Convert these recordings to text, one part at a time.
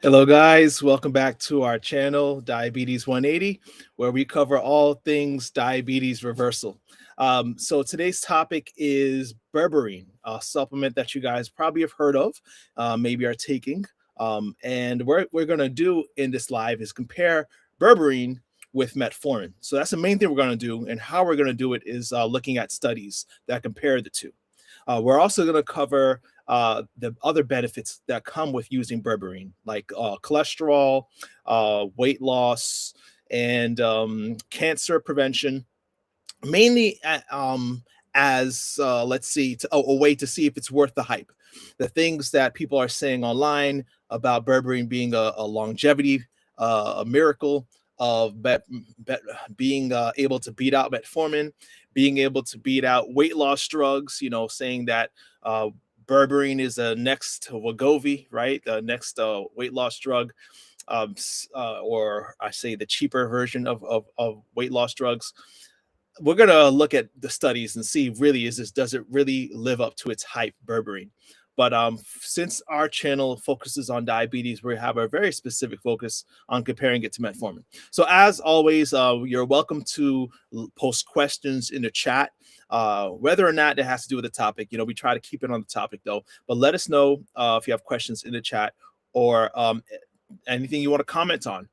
Hello, guys. Welcome back to our channel, Diabetes 180, where we cover all things diabetes reversal. So today's topic is Berberine, a supplement that you guys probably have heard of, maybe are taking. And what we're going to do in this live is compare Berberine with Metformin. So that's the main thing we're going to do. And how we're going to do it is looking at studies that compare the two. We're also going to cover the other benefits that come with using berberine, like cholesterol, weight loss, and cancer prevention, mainly as let's see, a way to see if it's worth the hype. The things that people are saying online about berberine being a longevity, a miracle of being able to beat out metformin, being able to beat out weight loss drugs, saying that berberine is the next Wegovy, right? The next weight loss drug, or I say the cheaper version of weight loss drugs. We're going to look at the studies and see really does it really live up to its hype, berberine. But since our channel focuses on diabetes, we have a very specific focus on comparing it to metformin. So as always, you're welcome to post questions in the chat, whether or not it has to do with the topic. We try to keep it on the topic though, but let us know if you have questions in the chat or anything you want to comment on.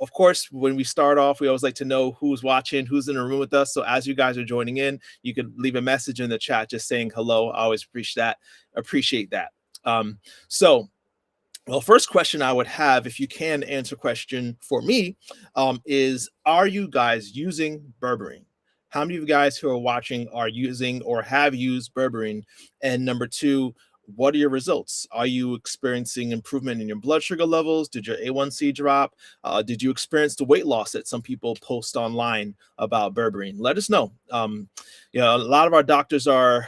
Of course, when we start off, we always like to know who's watching, who's in the room with us. So as you guys are joining in, you can leave a message in the chat just saying hello. I always appreciate that. Well, first question I would have, if you can answer question for me, is, are you guys using berberine? How many of you guys who are watching are using or have used berberine? And number two, what are your results? Are you experiencing improvement in your blood sugar levels? Did your A1C drop? Did you experience the weight loss that some people post online about berberine? Let us know. A lot of our doctors are,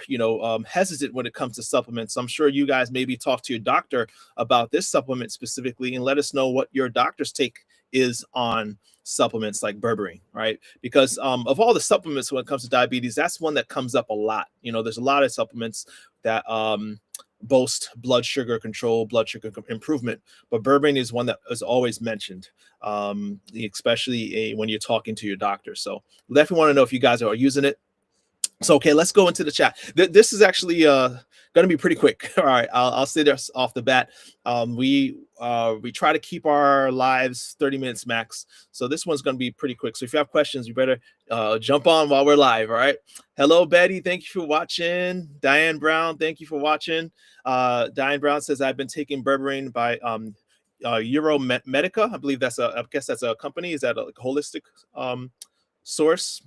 hesitant when it comes to supplements. I'm sure you guys maybe talk to your doctor about this supplement specifically and let us know what your doctor's take is on supplements like berberine, right? Because of all the supplements when it comes to diabetes, that's one that comes up a lot. There's a lot of supplements that boast blood sugar control, blood sugar improvement, but berberine is one that is always mentioned, especially when you're talking to your doctor. So definitely want to know if you guys are using it. So, okay, let's go into the chat. This is actually going to be pretty quick. All right, I'll say this off the bat. We try to keep our lives 30 minutes max. So this one's going to be pretty quick. So if you have questions, you better jump on while we're live. All right. Hello, Betty. Thank you for watching. Diane Brown, thank you for watching. Diane Brown says, I've been taking berberine by Medica. I believe I guess that's a company. Is that a holistic source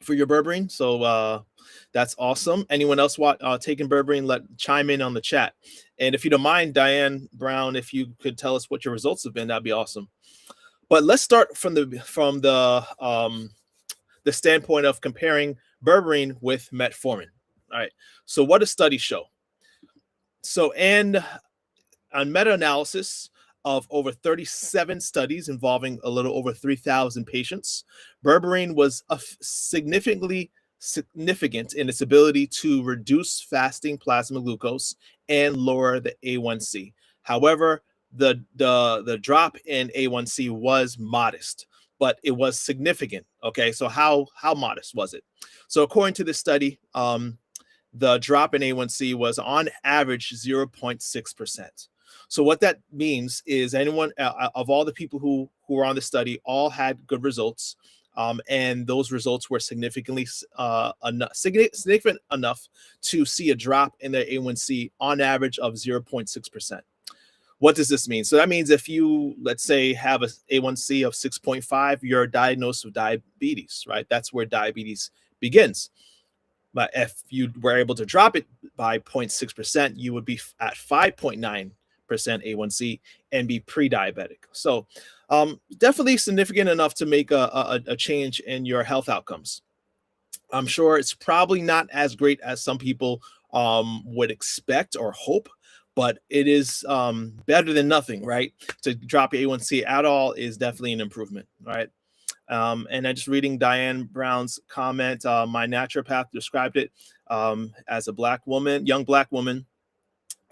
for your berberine? So that's awesome. Anyone else taking berberine, chime in on the chat. And if you don't mind, Diane Brown, if you could tell us what your results have been, that'd be awesome. But let's start from the standpoint of comparing berberine with metformin. All right. So what does studies show? So on meta-analysis of over 37 studies involving a little over 3,000 patients, berberine was significant in its ability to reduce fasting plasma glucose and lower the A1C. However, the drop in A1C was modest, but it was significant. Okay, so how modest was it? So according to this study, the drop in A1C was on average 0.6%. So what that means is anyone of all the people who were on the study all had good results, and those results were significant enough to see a drop in their A1C on average of 0.6%. What does this mean? So that means if you, let's say, have a A1C of 6.5, you're diagnosed with diabetes, right? That's where diabetes begins. But if you were able to drop it by 0.6%, you would be at 5.9% A1C and be pre-diabetic. So definitely significant enough to make a change in your health outcomes. I'm sure it's probably not as great as some people would expect or hope, but it is better than nothing, right? To drop your A1C at all is definitely an improvement, right? And I'm just reading Diane Brown's comment. My naturopath described it as a young black woman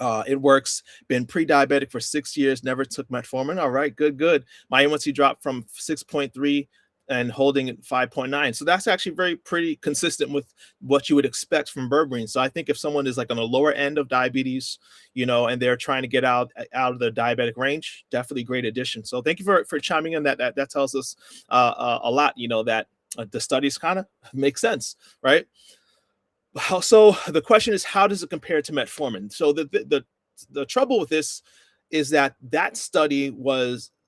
It works. Been pre-diabetic for 6 years. Never took metformin. All right, good, good. My A1C dropped from 6.3 and holding at 5.9. So that's actually pretty consistent with what you would expect from berberine. So I think if someone is like on the lower end of diabetes, and they're trying to get out of the diabetic range, definitely great addition. So thank you for chiming in. That tells us a lot. That the studies kind of make sense, right? So the question is, how does it compare to metformin? So the trouble with this is that study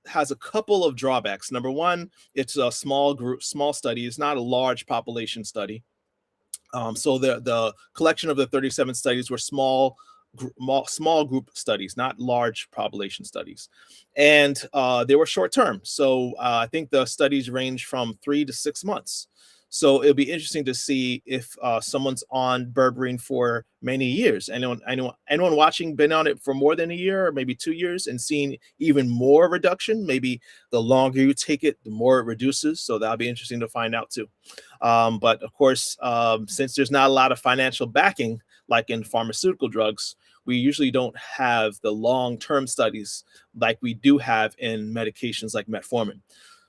has a couple of drawbacks. Number one, it's a small study. It's not a large population study. So the collection of the 37 studies were small group studies, not large population studies, and they were short term. So I think the studies range from 3 to 6 months. So it'll be interesting to see if someone's on berberine for many years. Anyone watching been on it for more than a year or maybe 2 years and seen even more reduction? Maybe the longer you take it, the more it reduces. So that'll be interesting to find out too. But of course, since there's not a lot of financial backing, like in pharmaceutical drugs, we usually don't have the long-term studies like we do have in medications like metformin.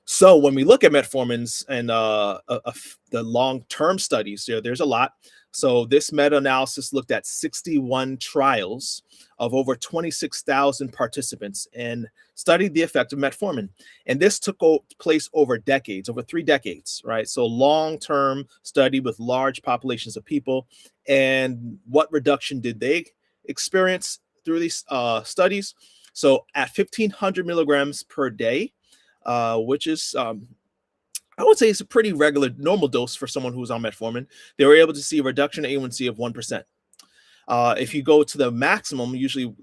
So when we look at metformins and the long-term studies, there's a lot. So this meta-analysis looked at 61 trials of over 26,000 participants and studied the effect of metformin. And this took place over decades, over 3 decades, right? So long-term study with large populations of people. And what reduction did they experience through these studies? So at 1,500 milligrams per day, which is I would say it's a pretty regular normal dose for someone who's on metformin, they were able to see a reduction in A1C of 1%. If you go to the maximum, usually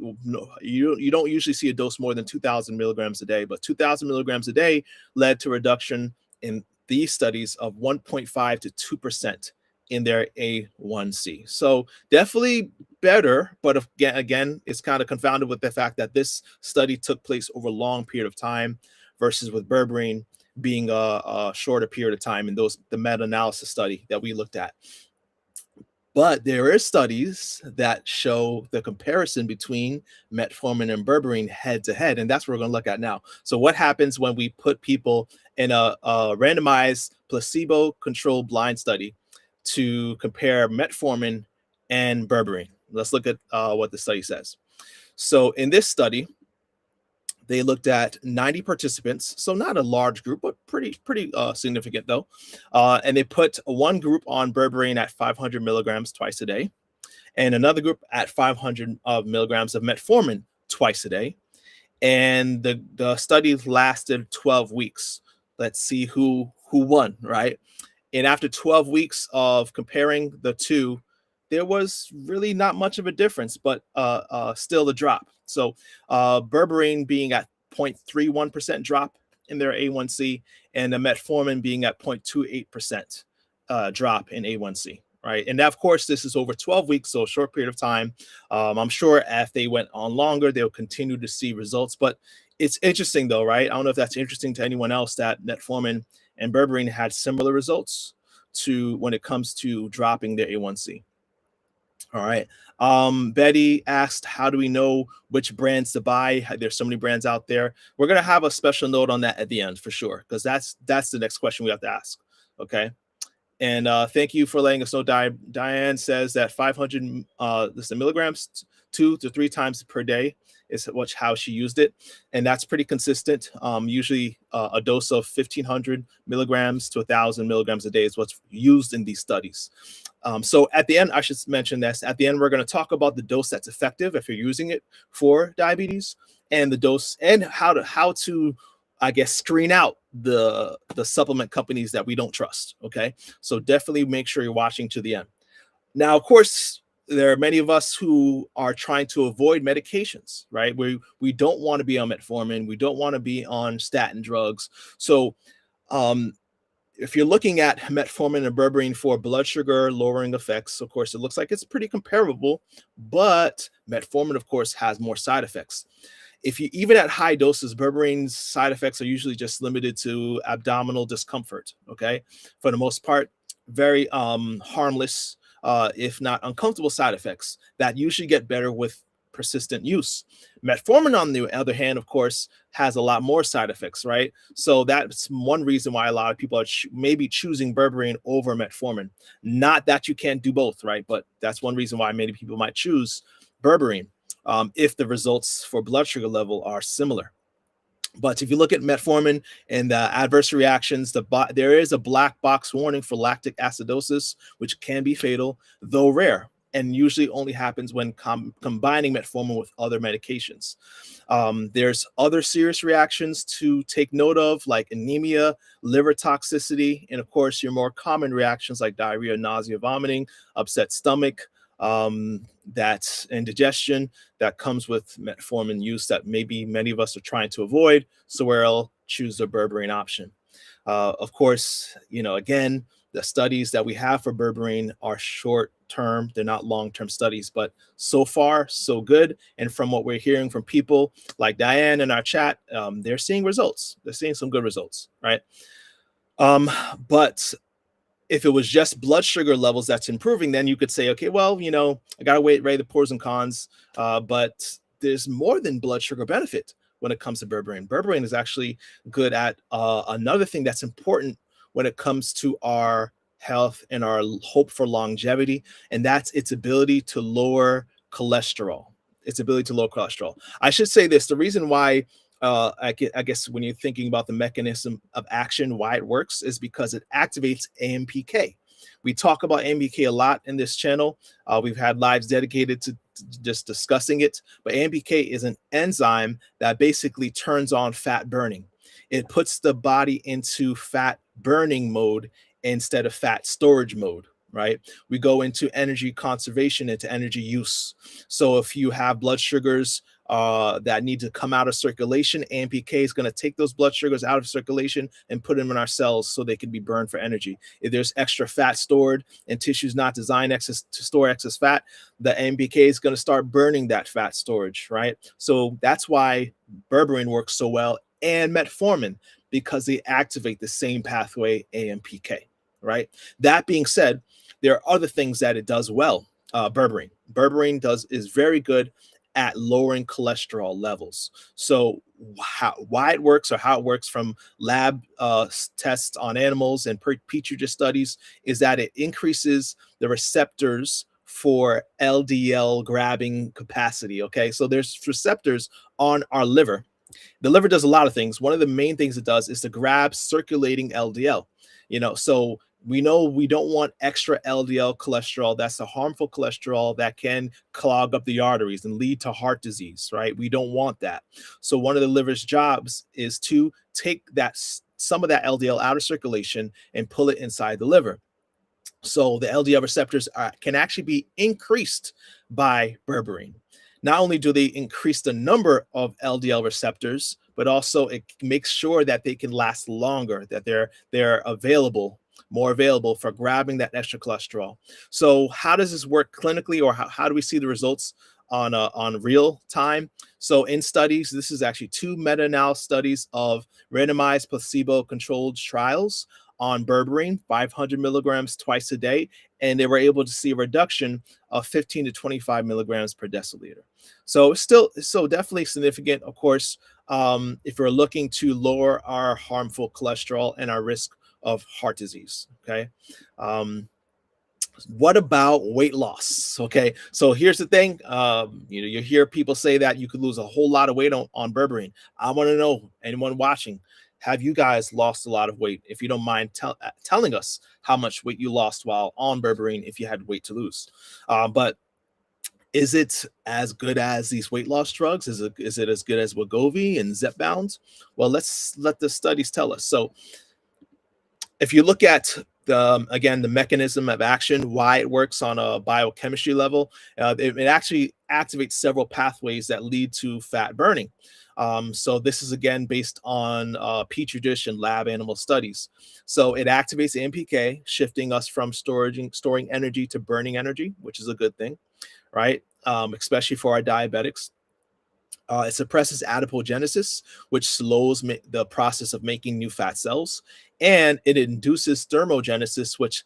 you don't usually see a dose more than 2,000 milligrams a day, but 2,000 milligrams a day led to reduction in these studies of 1.5 to 2% in their A1C. So definitely better, but again, it's kind of confounded with the fact that this study took place over a long period of time versus with berberine being a shorter period of time in the meta-analysis study that we looked at. But there are studies that show the comparison between metformin and berberine head to head, and that's what we're going to look at now. So what happens when we put people in a randomized placebo-controlled blind study to compare metformin and berberine? Let's look at what the study says. So in this study, they looked at 90 participants, so not a large group, but pretty significant though. And they put one group on berberine at 500 milligrams twice a day, and another group at 500 milligrams of metformin twice a day. And the study lasted 12 weeks. Let's see who won, right? And after 12 weeks of comparing the two, there was really not much of a difference, but still a drop. So berberine being at 0.31% drop in their A1C, and the metformin being at 0.28% drop in A1C, right? And of course, this is over 12 weeks, so a short period of time. I'm sure if they went on longer, they'll continue to see results. But it's interesting though, right? I don't know if that's interesting to anyone else that metformin and berberine had similar results to when it comes to dropping their A1C. All right. Betty asked, how do we know which brands to buy? There's so many brands out there. We're going to have a special note on that at the end for sure, because that's the next question we have to ask. Okay. And thank you for letting us know. Diane says that 500 milligrams 2 to 3 times per day is how she used it. And that's pretty consistent. Usually a dose of 1,500 milligrams to 1,000 milligrams a day is what's used in these studies. So at the end, I should mention this. At the end, we're going to talk about the dose that's effective if you're using it for diabetes, and the dose and how to I guess screen out the supplement companies that we don't trust. Okay, so definitely make sure you're watching to the end. Now, of course, there are many of us who are trying to avoid medications, right? We don't want to be on metformin, we don't want to be on statin drugs. So if you're looking at metformin and berberine for blood sugar lowering effects, of course, it looks like it's pretty comparable, but metformin, of course, has more side effects. Even at high doses, berberine's side effects are usually just limited to abdominal discomfort. Okay, for the most part, very harmless, if not uncomfortable side effects that usually get better with persistent use. Metformin, on the other hand, of course, has a lot more side effects, right? So that's one reason why a lot of people are maybe choosing berberine over metformin. Not that you can't do both, right? But that's one reason why many people might choose berberine if the results for blood sugar level are similar. But if you look at metformin and the adverse reactions, there is a black box warning for lactic acidosis, which can be fatal, though rare, and usually only happens when combining metformin with other medications. There's other serious reactions to take note of, like anemia, liver toxicity, and of course, your more common reactions like diarrhea, nausea, vomiting, upset stomach, that indigestion that comes with metformin use that maybe many of us are trying to avoid. So we'll choose the berberine option. Of course, again, the studies that we have for berberine are short term, they're not long term studies, but so far, so good. And from what we're hearing from people like Diane in our chat, they're seeing results. They're seeing some good results, right? But if it was just blood sugar levels that's improving, then you could say, okay, well, I got to weigh the pros and cons, but there's more than blood sugar benefit when it comes to berberine. Berberine is actually good at another thing that's important when it comes to our health and our hope for longevity, and that's its ability to lower cholesterol. I should say this, the reason why I guess when you're thinking about the mechanism of action, why it works is because it activates AMPK. We talk about AMPK a lot in this channel. We've had lives dedicated to just discussing it, but AMPK is an enzyme that basically turns on fat burning. It puts the body into fat burning mode instead of fat storage mode, right? We go into energy conservation, into energy use. So if you have blood sugars that need to come out of circulation, AMPK is going to take those blood sugars out of circulation and put them in our cells so they can be burned for energy. If there's extra fat stored and tissues not designed to store excess fat, the AMPK is going to start burning that fat storage, right? So that's why berberine works so well, and metformin, because they activate the same pathway, AMPK, right? That being said, there are other things that it does well. Berberine is very good at lowering cholesterol levels. So why it works, or how it works from lab tests on animals and Petri studies, is that it increases the receptors for LDL grabbing capacity. Okay, so there's receptors on our liver. The liver does a lot of things. One of the main things it does is to grab circulating LDL. So we know we don't want extra LDL cholesterol. That's the harmful cholesterol that can clog up the arteries and lead to heart disease, right? We don't want that. So one of the liver's jobs is to take some of that LDL out of circulation and pull it inside the liver. So the LDL receptors can actually be increased by berberine. Not only do they increase the number of LDL receptors, but also it makes sure that they can last longer, that they're more available for grabbing that extra cholesterol. So how does this work clinically, or how do we see the results on real time? So in studies, this is actually 2 meta-analysis studies of randomized placebo-controlled trials on berberine, 500 milligrams twice a day, and they were able to see a reduction of 15 to 25 milligrams per deciliter. So definitely significant, of course, if we're looking to lower our harmful cholesterol and our risk of heart disease. Okay. What about weight loss? Okay, so here's the thing. You hear people say that you could lose a whole lot of weight on berberine. I want to know, anyone watching, have you guys lost a lot of weight? If you don't mind telling us how much weight you lost while on berberine, if you had weight to lose. But is it as good as these weight loss drugs? Is it as good as Wegovy and Zepbound? Well, let's let the studies tell us. So if you look at the mechanism of action, why it works on a biochemistry level, it actually activates several pathways that lead to fat burning. So this is again based on Petri dish and lab animal studies. So it activates AMPK, shifting us from storing energy to burning energy, which is a good thing, right? Especially for our diabetics. It suppresses adipogenesis, which slows the process of making new fat cells, and it induces thermogenesis, which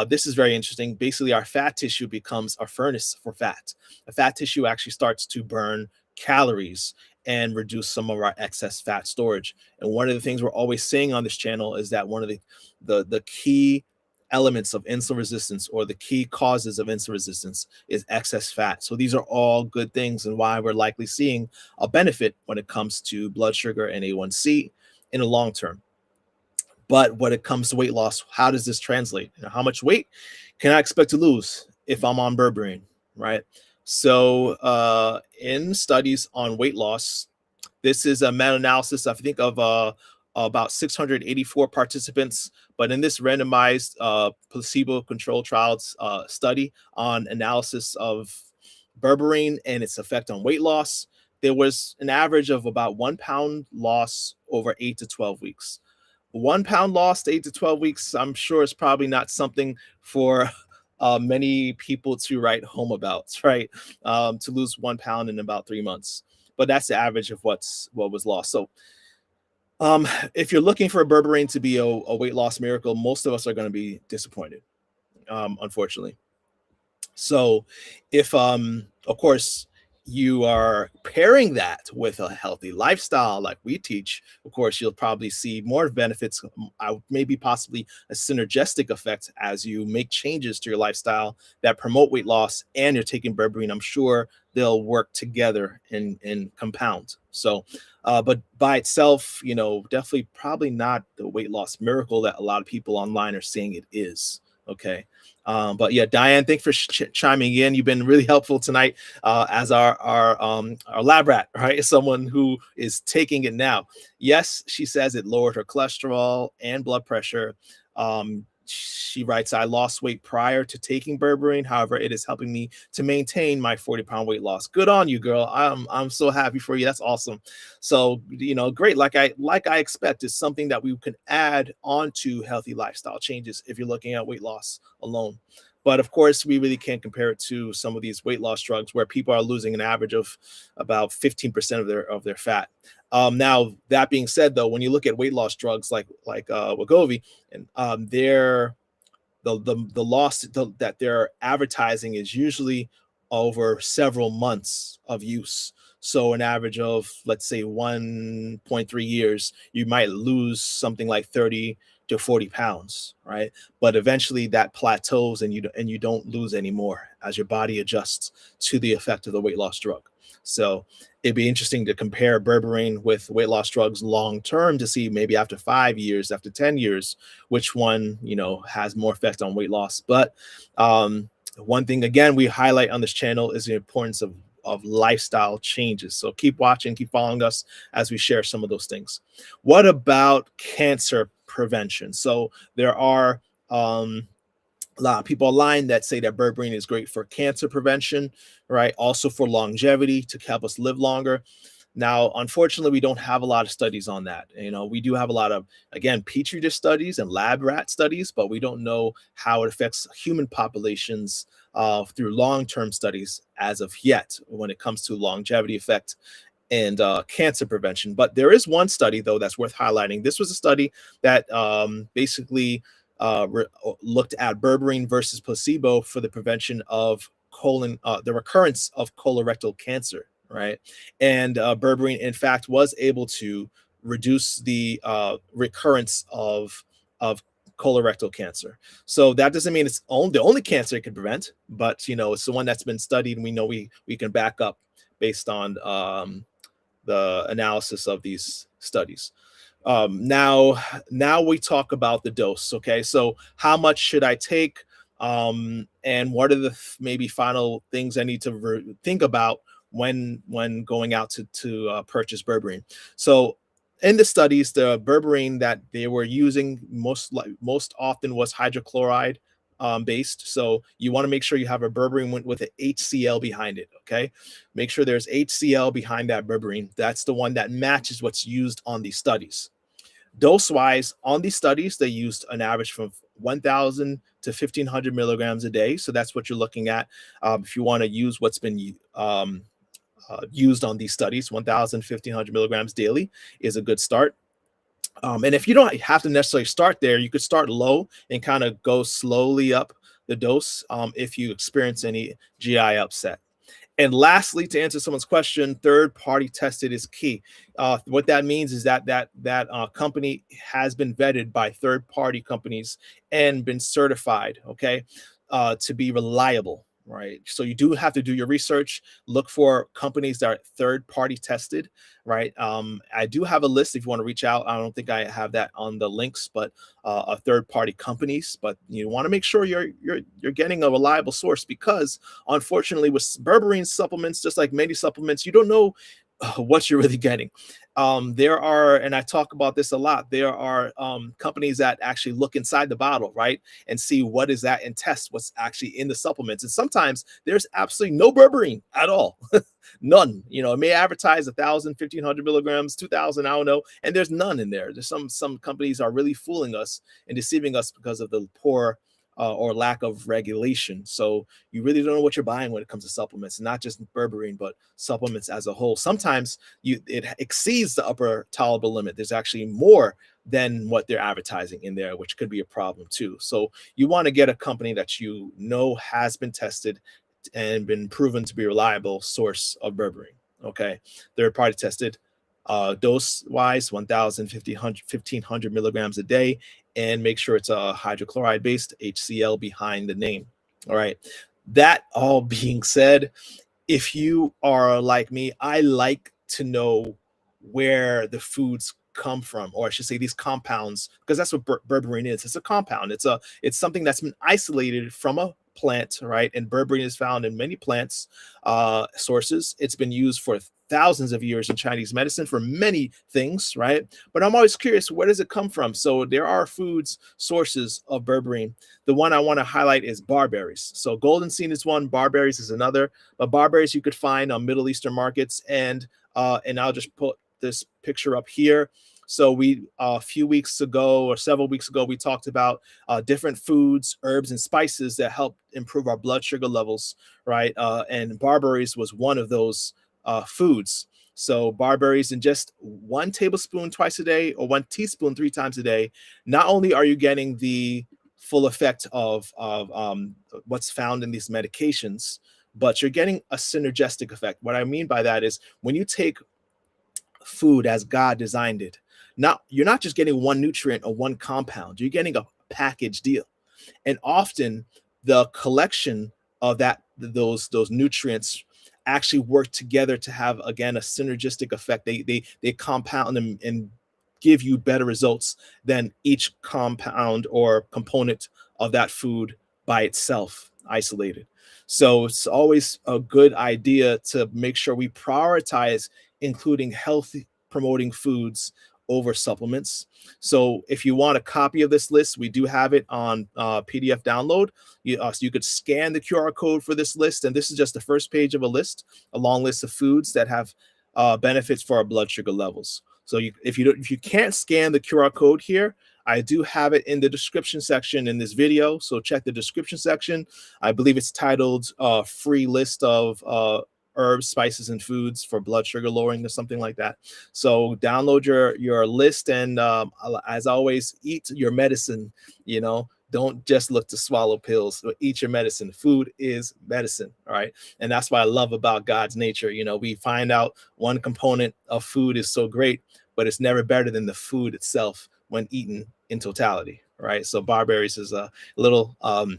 this is very interesting. Basically, our fat tissue becomes a furnace for fat. The fat tissue actually starts to burn calories and reduce some of our excess fat storage. And one of the things we're always saying on this channel is that one of the key elements of insulin resistance, or the key causes of insulin resistance, is excess fat. So these are all good things, and why we're likely seeing a benefit when it comes to blood sugar and A1C in the long term. But when it comes to weight loss, how does this translate? How much weight can I expect to lose if I'm on berberine, right? So in studies on weight loss, this is a meta-analysis, I think, of about 684 participants. But in this randomized placebo-controlled trials study on analysis of berberine and its effect on weight loss, there was an average of about 1 pound loss over 8 to 12 weeks. 1 pound lost 8 to 12 weeks, I'm sure is probably not something for many people to write home about, right? To lose 1 pound in about 3 months. But that's the average of what was lost. So if you're looking for a berberine to be a weight loss miracle, most of us are going to be disappointed, unfortunately. So if of course you are pairing that with a healthy lifestyle like we teach, of course you'll probably see more benefits, maybe possibly a synergistic effect as you make changes to your lifestyle that promote weight loss and you're taking berberine. I'm sure they'll work together in compound. So but by itself, definitely probably not the weight loss miracle that a lot of people online are saying it is. Okay. But yeah, Diane, thanks for chiming in. You've been really helpful tonight as our lab rat, right? Someone who is taking it now. Yes, she says it lowered her cholesterol and blood pressure. She writes, I lost weight prior to taking berberine. However, it is helping me to maintain my 40-pound weight loss. Good on you, girl. I'm so happy for you. That's awesome. So, great. Like I expect, is something that we can add on to healthy lifestyle changes if you're looking at weight loss alone. But of course, we really can't compare it to some of these weight loss drugs where people are losing an average of about 15% of their fat. Now, that being said, though, when you look at weight loss drugs like Wegovy, and the loss that they're advertising is usually over several months of use. So an average of, let's say, 1.3 years, you might lose something like 30 to 40 pounds, right? But eventually that plateaus and you don't lose anymore as your body adjusts to the effect of the weight loss drug. So it'd be interesting to compare berberine with weight loss drugs long term to see maybe after 5 years, after 10 years, which one has more effect on weight loss. But one thing again we highlight on this channel is the importance of lifestyle changes. So keep watching, keep following us as we share some of those things. What about cancer prevention? So there are a lot of people online that say that berberine is great for cancer prevention, right? Also for longevity, to help us live longer. Now, unfortunately, we don't have a lot of studies on that. We do have a lot of, again, petri dish studies and lab rat studies, but we don't know how it affects human populations through long-term studies as of yet when it comes to longevity effect and cancer prevention. But there is one study, though, that's worth highlighting. This was a study that basically looked at berberine versus placebo for the prevention of the recurrence of colorectal cancer, right? And berberine, in fact, was able to reduce the recurrence of colorectal cancer. So that doesn't mean it's the only cancer it can prevent, but it's the one that's been studied, and we know we can back up based on the analysis of these studies. Now we talk about the dose. Okay, so how much should I take? And what are the maybe final things I need to think about when going out to purchase berberine? So in the studies, the berberine that they were using most often was hydrochloride based. So you want to make sure you have a berberine with an HCl behind it. Okay, make sure there's HCl behind that berberine. That's the one that matches what's used on these studies. Dose wise, on these studies, they used an average from 1,000 to 1,500 milligrams a day. So that's what you're looking at if you want to use what's been used on these studies. 1,000, 1,500 milligrams daily is a good start. And if you don't have to necessarily start there, you could start low and kind of go slowly up the dose if you experience any GI upset. And lastly, to answer someone's question, third-party tested is key. What that means is that company has been vetted by third-party companies and been certified, okay, to be reliable, right? So you do have to do your research, look for companies that are third-party tested, right? I do have a list if you want to reach out. I don't think I have that on the links, but third-party companies. But you want to make sure you're getting a reliable source, because unfortunately with berberine supplements, just like many supplements, you don't know what you're really getting. There are, and I talk about this a lot, there are companies that actually look inside the bottle, right, and see what is that and test what's actually in the supplements. And sometimes there's absolutely no berberine at all. None. It may advertise 1,000, 1,500 milligrams, 2,000, I don't know, and there's none in there. There's some companies are really fooling us and deceiving us because of the poor or lack of regulation. So you really don't know what you're buying when it comes to supplements, not just berberine, but supplements as a whole. Sometimes it exceeds the upper tolerable limit. There's actually more than what they're advertising in there, which could be a problem too. So you want to get a company that you know has been tested and been proven to be a reliable source of berberine. Okay, third party tested, dose wise 1,000, 1,500 milligrams a day, and make sure it's a hydrochloride based, HCl behind the name. All right, that all being said, if you are like me, I like to know where the foods come from, or I should say these compounds, because that's what berberine is. It's a compound. It's something that's been isolated from a plant, right? And berberine is found in many plants sources. It's been used for thousands of years in Chinese medicine for many things, right? But I'm always curious, where does it come from? So there are foods sources of berberine. The one I want to highlight is barberries. So golden seed is one, barberries is another, but barberries you could find on Middle Eastern markets. And I'll just put this picture up here. So we a few weeks ago or several weeks ago, we talked about different foods, herbs, and spices that help improve our blood sugar levels, right? And barberries was one of those foods. So barberries in just 1 tablespoon twice a day or 1 teaspoon 3 times a day, not only are you getting the full effect of what's found in these medications, but you're getting a synergistic effect. What I mean by that is when you take food as God designed it, you're not just getting one nutrient or one compound, you're getting a package deal. And often the collection of those nutrients actually work together to have, again, a synergistic effect. They compound and give you better results than each compound or component of that food by itself, isolated. So it's always a good idea to make sure we prioritize including healthy promoting foods over supplements. So if you want a copy of this list, we do have it on PDF download. So you could scan the QR code for this list, and this is just the first page of a list, a long list of foods that have benefits for our blood sugar levels. So if you can't scan the QR code here, I do have it in the description section in this video. So check the description section. I believe it's titled "Free List of Herbs, Spices, and Foods for Blood Sugar Lowering" or something like that. So download your list, and as always, eat your medicine. Don't just look to swallow pills, but eat your medicine. Food is medicine, all right? And that's what I love about God's nature. We find out one component of food is so great, but it's never better than the food itself when eaten in totality, right? So barberries is a little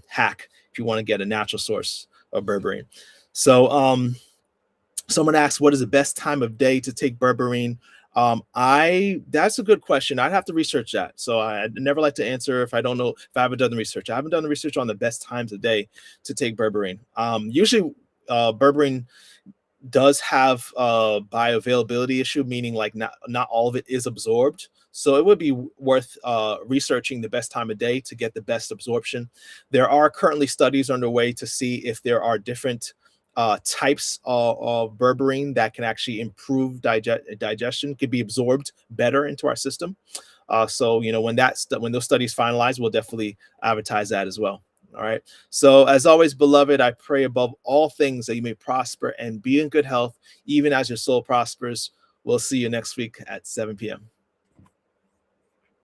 hack if you want to get a natural source of berberine. So someone asked, what is the best time of day to take berberine? That's a good question. I'd have to research that. So I never like to answer if I don't know, if I haven't done the research. I haven't done the research on the best times of day to take berberine. Usually berberine does have a bioavailability issue, meaning like not all of it is absorbed. So it would be worth researching the best time of day to get the best absorption. There are currently studies underway to see if there are different types of berberine that can actually improve digestion, could be absorbed better into our system. So when those studies finalize, we'll definitely advertise that as well. All right. So, as always, beloved, I pray above all things that you may prosper and be in good health, even as your soul prospers. We'll see you next week at 7 p.m.